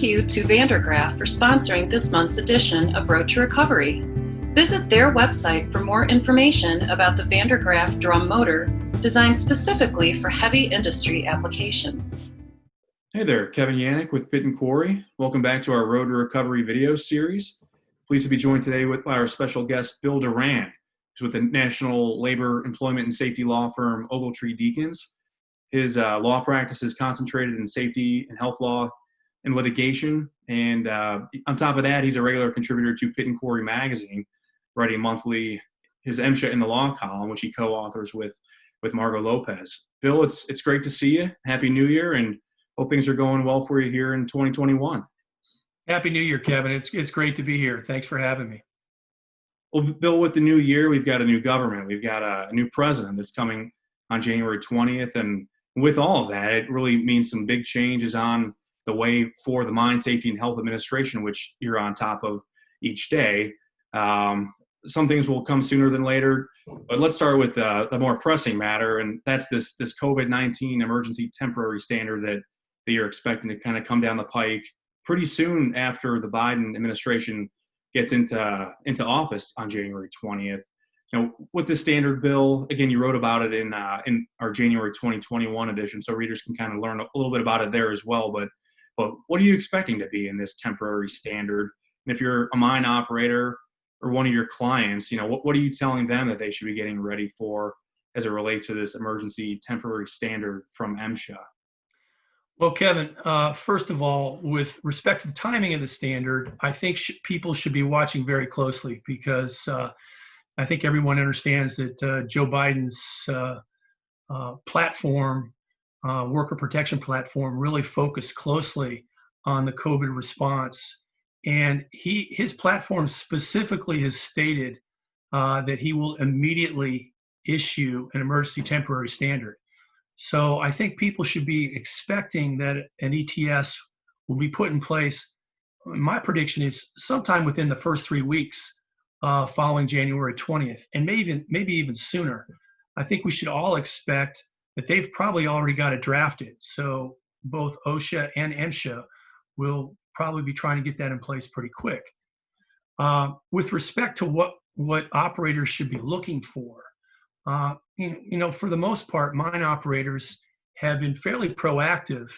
you to Vandergraaf for sponsoring this month's edition of Road to Recovery. Visit their website for more information about the Vandergraaf drum motor designed specifically for heavy industry applications. Hey there, Kevin Yannick with Pit and Quarry. Welcome back to our Road to Recovery video series. Pleased to be joined today by our special guest, Bill Doran, who's with the National Labor, Employment, and Safety law firm Ogletree Deakins. His law practice is concentrated in safety and health law and litigation. And on top of that, he's a regular contributor to Pit and Quarry magazine, writing monthly his MSHA in the Law column, which he co-authors with Margot Lopez. Bill, it's great to see you. Happy New Year, and hope things are going well for you here in 2021. Happy New Year, Kevin. It's great to be here. Thanks for having me. Well, Bill, with the new year, we've got a new government. We've got a new president that's coming on January 20th. And with all of that, it really means some big changes on the way for the Mine Safety and Health Administration, which you're on top of each day. Some things will come sooner than later, but let's start with the more pressing matter, and that's this COVID-19 emergency temporary standard that you're expecting to kind of come down the pike pretty soon after the Biden administration gets into office on January 20th. You know, with the standard bill, again, you wrote about it in our January 2021 edition, so readers can kind of learn a little bit about it there as well. But what are you expecting to be in this temporary standard? And if you're a mine operator or one of your clients, you know, what are you telling them that they should be getting ready for as it relates to this emergency temporary standard from MSHA? Well, Kevin, first of all, with respect to the timing of the standard, I think people should be watching very closely because I think everyone understands that Joe Biden's platform, worker protection platform, really focused closely on the COVID response. And his platform specifically has stated that he will immediately issue an emergency temporary standard. So I think people should be expecting that an ETS will be put in place. My prediction is sometime within the first 3 weeks following January 20th, and maybe even sooner. I think we should all expect that they've probably already got it drafted. So both OSHA and MSHA will probably be trying to get that in place pretty quick. With respect to what operators should be looking for, for the most part, mine operators have been fairly proactive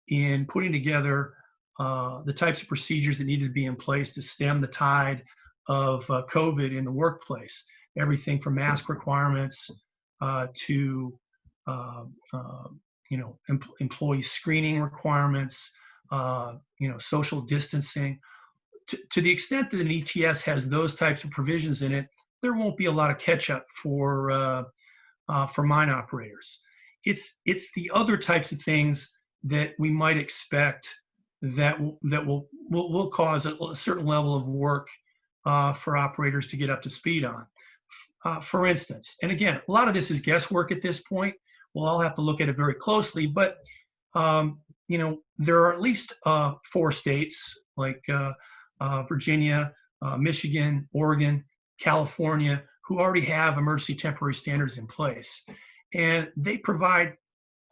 in putting together the types of procedures that needed to be in place to stem the tide of COVID in the workplace. Everything from mask requirements to employee screening requirements, social distancing. To the extent that an ETS has those types of provisions in it, there won't be a lot of catch-up for mine operators. It's the other types of things that we might expect that will cause a certain level of work for operators to get up to speed on. For instance, and again, a lot of this is guesswork at this point. We'll all have to look at it very closely, but there are at least 4 states like Virginia, Michigan, Oregon, California, who already have emergency temporary standards in place. And they provide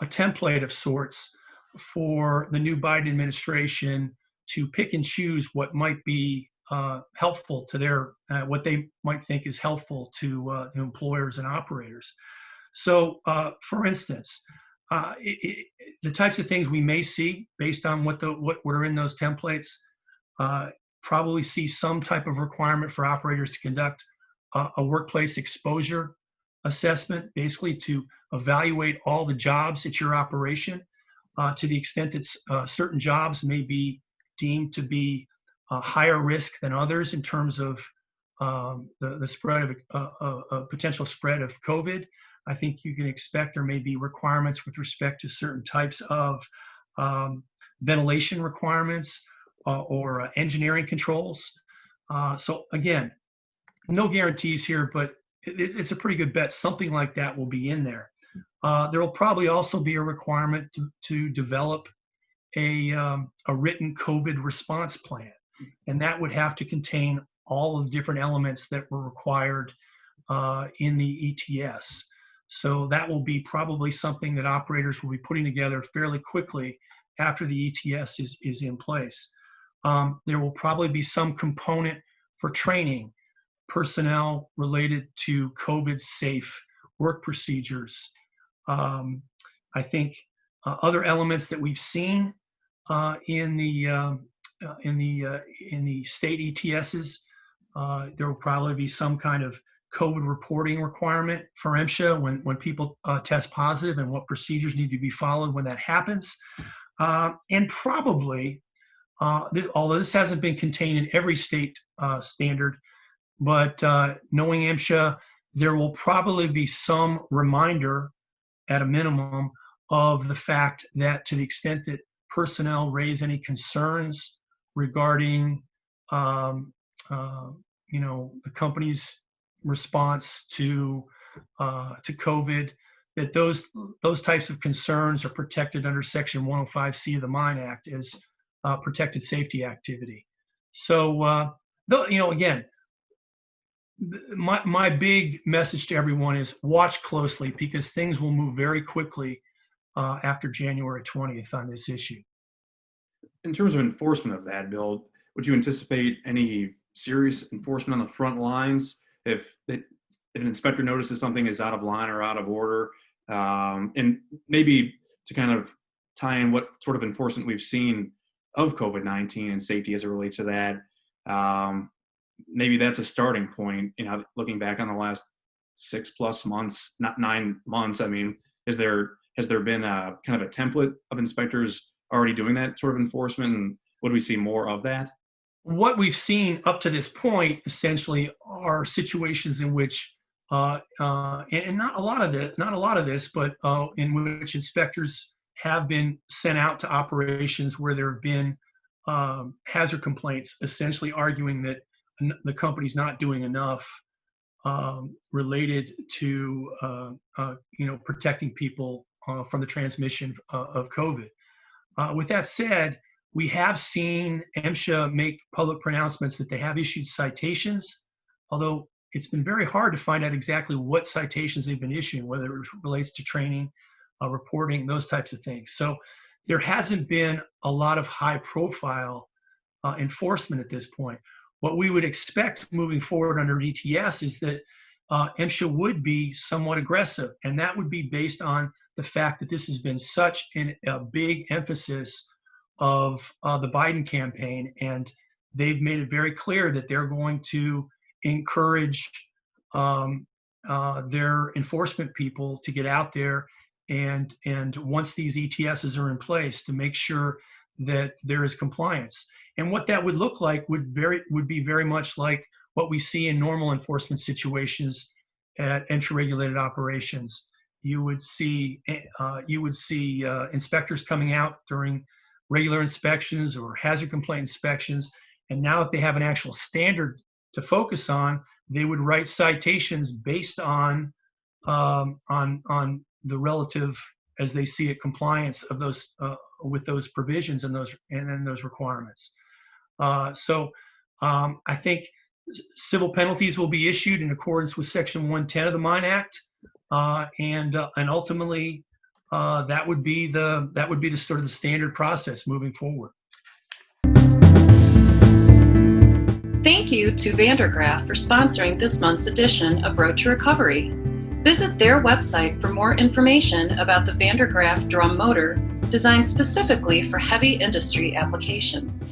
a template of sorts for the new Biden administration to pick and choose what might be helpful to their, what they might think is helpful to employers and operators. So, for instance, the types of things we may see based on what are in those templates, probably see some type of requirement for operators to conduct a workplace exposure assessment, basically to evaluate all the jobs at your operation to the extent that certain jobs may be deemed to be higher risk than others in terms of the spread of potential spread of COVID. I think you can expect there may be requirements with respect to certain types of ventilation requirements or engineering controls. So again, no guarantees here, but it's a pretty good bet something like that will be in there. There will probably also be a requirement to develop a written COVID response plan, and that would have to contain all of the different elements that were required in the ETS. So that will be probably something that operators will be putting together fairly quickly after the ETS is in place. There will probably be some component for training personnel related to COVID-safe work procedures. I think other elements that we've seen in the state ETSs, there will probably be some kind of COVID reporting requirement for MSHA when people test positive, and what procedures need to be followed when that happens. And probably, although this hasn't been contained in every state standard, but knowing MSHA, there will probably be some reminder at a minimum of the fact that to the extent that personnel raise any concerns regarding the company's response to COVID, that those types of concerns are protected under Section 105C of the Mine Act as protected safety activity. So, again, my big message to everyone is watch closely, because things will move very quickly after January 20th on this issue. In terms of enforcement of that, Bill, would you anticipate any serious enforcement on the front lines if an inspector notices something is out of line or out of order? And maybe to kind of tie in what sort of enforcement we've seen of COVID-19 and safety as it relates to that, maybe that's a starting point. Looking back on the last 6+ months, not 9 months, I mean, has there been a kind of a template of inspectors already doing that sort of enforcement, and would we see more of that? What we've seen up to this point essentially are situations in which, and not a lot of this, but in which inspectors have been sent out to operations where there have been hazard complaints, essentially arguing that the company's not doing enough related to protecting people from the transmission of COVID. With that said, we have seen MSHA make public pronouncements that they have issued citations, although it's been very hard to find out exactly what citations they've been issuing, whether it relates to training, reporting, those types of things. So there hasn't been a lot of high-profile enforcement at this point. What we would expect moving forward under ETS is that MSHA would be somewhat aggressive, and that would be based on the fact that this has been such a big emphasis of the Biden campaign, and they've made it very clear that they're going to encourage their enforcement people to get out there and once these ETSs are in place, to make sure that there is compliance. And what that would look like would be very much like what we see in normal enforcement situations at entry-regulated operations. You would see inspectors coming out during regular inspections or hazard complaint inspections, and now if they have an actual standard to focus on, they would write citations based on the relative, as they see it, compliance of those with those provisions and then those requirements. So I think civil penalties will be issued in accordance with Section 110 of the Mine Act, and ultimately that would be the sort of the standard process moving forward. Thank you to Vandergraaf for sponsoring this month's edition of Road to Recovery. Visit their website for more information about the Vandergraaf drum motor, designed specifically for heavy industry applications.